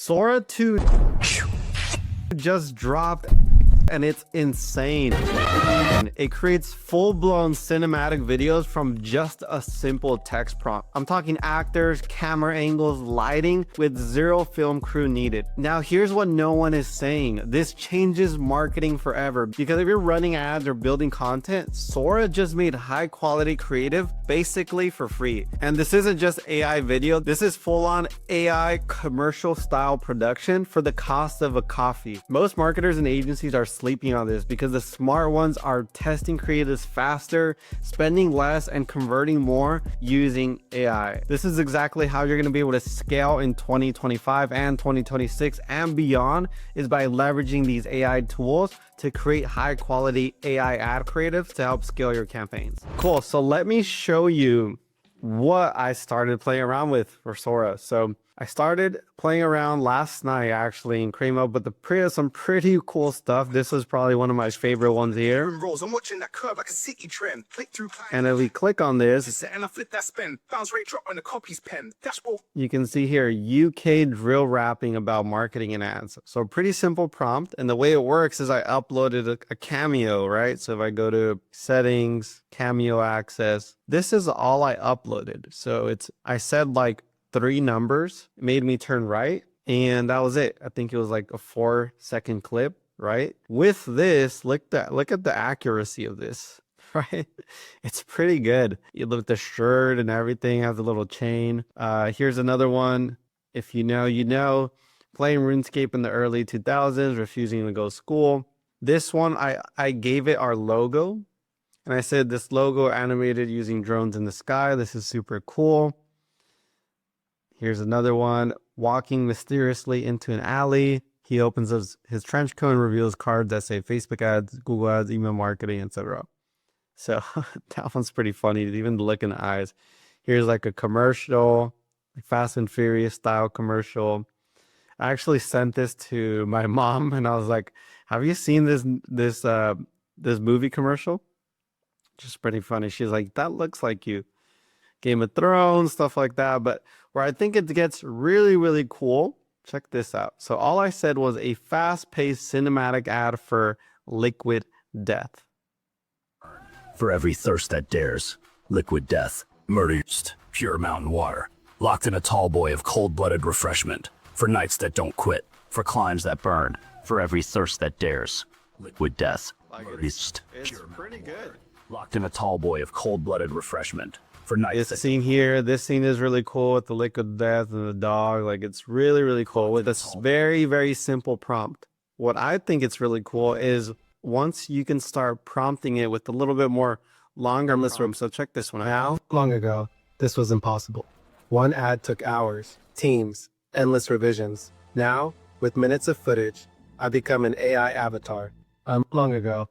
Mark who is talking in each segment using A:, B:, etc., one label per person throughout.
A: Sora 2 just dropped and it's insane. It creates full-blown cinematic videos from just a simple text prompt. I'm talking actors, camera angles, lighting with zero film crew needed. Now here's what no one is saying. This changes marketing forever, because if you're running ads or building content, Sora just made high quality creative basically for free. And this isn't just AI video, this is full-on AI commercial style production for the cost of a coffee. Most marketers and agencies are sleeping on this because the smart ones are testing creatives faster, spending less, and converting more using AI. This is exactly how you're going to be able to scale in 2025 and 2026 and beyond, is by leveraging these AI tools to create high quality AI ad creatives to help scale your campaigns. Cool. So let me show you what I started playing around with for Sora. So I started playing around last night actually and came up with some pretty cool stuff. This is probably one of my favorite ones here.
B: I'm watching that curve like a city trend. Click through
A: and if we click on this,
B: and I flip that spin. Bounce rate drop on the copies pen. Dashboard.
A: You can see here UK drill rapping about marketing and ads. So pretty simple prompt. And the way it works is I uploaded a cameo, right? So if I go to settings, cameo access, this is all I uploaded. So I said like 3 numbers, it made me turn right, and that was it. I think it was like a 4-second clip, right? With this, look at the accuracy of this, right? It's pretty good. You look at the shirt and everything, has a little chain. Here's another one. If you know, you know. Playing RuneScape in the early 2000s, refusing to go to school. This one, I gave it our logo, and I said this logo animated using drones in the sky. This is super cool. Here's another one, walking mysteriously into an alley. He opens his trench coat and reveals cards that say Facebook ads, Google ads, email marketing, etc. So that one's pretty funny, even the look in the eyes. Here's like a commercial, like Fast and Furious style commercial. I actually sent this to my mom and I was like, have you seen this movie commercial? Just pretty funny. She's like, that looks like you. Game of Thrones, stuff like that. But where I think it gets really, really cool, check this out. So all I said was a fast-paced cinematic ad for Liquid Death.
C: For every thirst that dares, Liquid Death, murdered, pure mountain water, locked in a tall boy of cold-blooded refreshment, for nights that don't quit, for climbs that burn, for every thirst that dares, Liquid Death,
A: It's pretty good.
C: locked in a tall boy of cold-blooded refreshment. For nights.
A: This scene here, this scene is really cool with the Liquid Death and the dog. Like, it's really, really cool with this very, very simple prompt. What I think it's really cool is once you can start prompting it with a little bit more longer prompt. So check this one out.
D: How long ago, this was impossible. One ad took hours, teams, endless revisions. Now, with minutes of footage, I become an AI avatar. Long ago.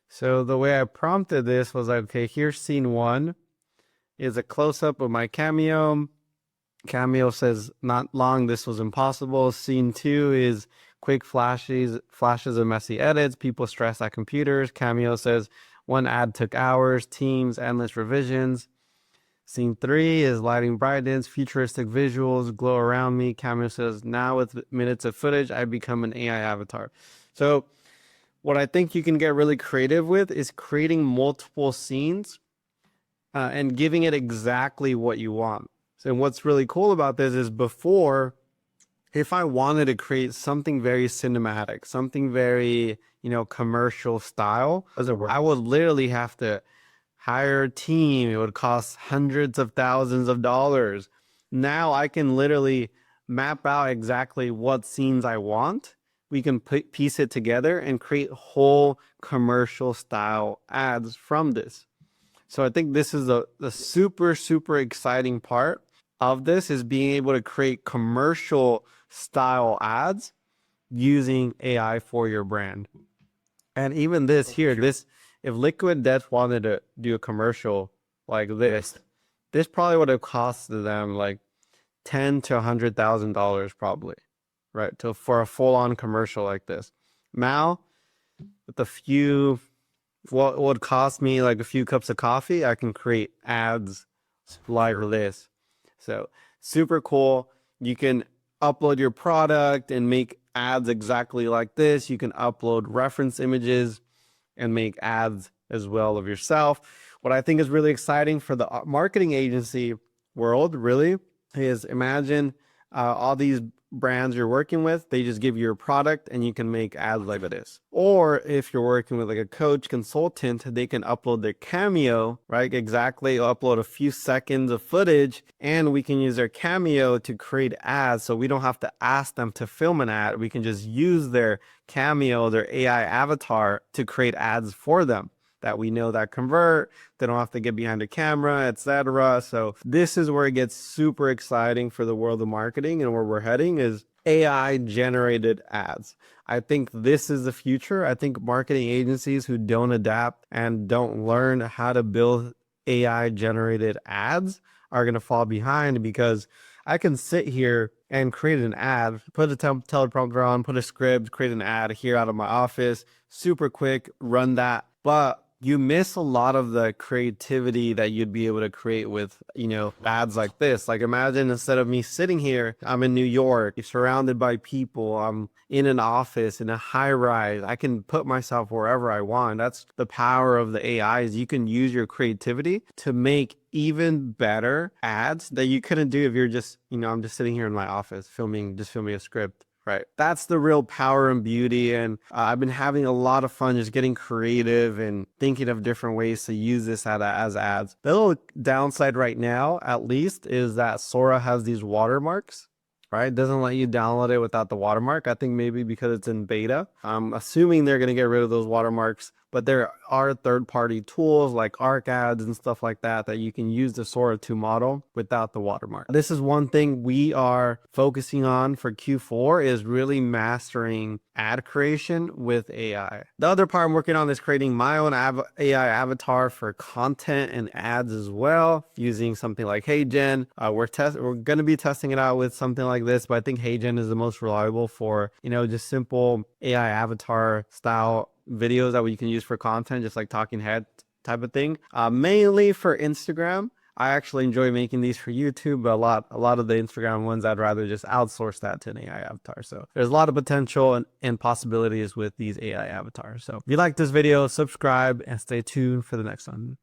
A: So the way I prompted this was like, okay, here's scene 1. Is a close-up of my cameo. Cameo says, not long, this was impossible. Scene 2 is quick flashes of messy edits. People stress at computers. Cameo says, one ad took hours. Teams, endless revisions. Scene 3 is lighting brightness, futuristic visuals, glow around me. Cameo says, now with minutes of footage, I become an AI avatar. So what I think you can get really creative with is creating multiple scenes and giving it exactly what you want. So what's really cool about this is before, if I wanted to create something very cinematic, something very, commercial style, I would literally have to hire a team. It would cost hundreds of thousands of dollars. Now I can literally map out exactly what scenes I want. We can piece it together and create whole commercial style ads from this. So I think this is the super, super exciting part of this, is being able to create commercial style ads using AI for your brand. And even this here, if Liquid Death wanted to do a commercial like this probably would have costed them like $10,000 to $100,000 probably, right? For a full-on commercial like this. Now, with a few, what would cost me like a few cups of coffee, I can create ads like this. So super cool. You can upload your product and make ads exactly like this. You can upload reference images and make ads as well of yourself. What I think is really exciting for the marketing agency world really is, imagine all these brands you're working with, they just give you your product and you can make ads like this. Or if you're working with like a coach consultant, they can upload their Cameo, right? Exactly, upload a few seconds of footage and we can use their Cameo to create ads. So we don't have to ask them to film an ad. We can just use their Cameo, their AI avatar, to create ads for them that we know that convert. They don't have to get behind a camera, etc. So this is where it gets super exciting for the world of marketing, and where we're heading is AI generated ads. I think this is the future. I think marketing agencies who don't adapt and don't learn how to build AI generated ads are going to fall behind, because I can sit here and create an ad, put a teleprompter on, put a script, create an ad here out of my office, super quick, run that. But you miss a lot of the creativity that you'd be able to create with, ads like this. Like, imagine instead of me sitting here, I'm in New York, surrounded by people, I'm in an office, in a high rise. I can put myself wherever I want. That's the power of the AI, is you can use your creativity to make even better ads that you couldn't do if you're just, I'm just sitting here in my office filming a script. Right. That's the real power and beauty. And I've been having a lot of fun just getting creative and thinking of different ways to use this as ads. The little downside right now, at least, is that Sora has these watermarks. Right? It doesn't let you download it without the watermark. I think maybe because it's in beta. I'm assuming they're going to get rid of those watermarks. But there are third-party tools like ArcAds and stuff like that that you can use the Sora 2 model without the watermark. This is one thing we are focusing on for Q4, is really mastering ad creation with AI. The other part I'm working on is creating my own AI avatar for content and ads as well, using something like HeyGen. We're going to be testing it out with something like this, but I think HeyGen is the most reliable for, just simple AI avatar style videos that we can use for content, just like talking head type of thing. Mainly for Instagram. I actually enjoy making these for YouTube, but a lot of the Instagram ones, I'd rather just outsource that to an AI avatar. So there's a lot of potential and possibilities with these AI avatars. So if you like this video, subscribe and stay tuned for the next one.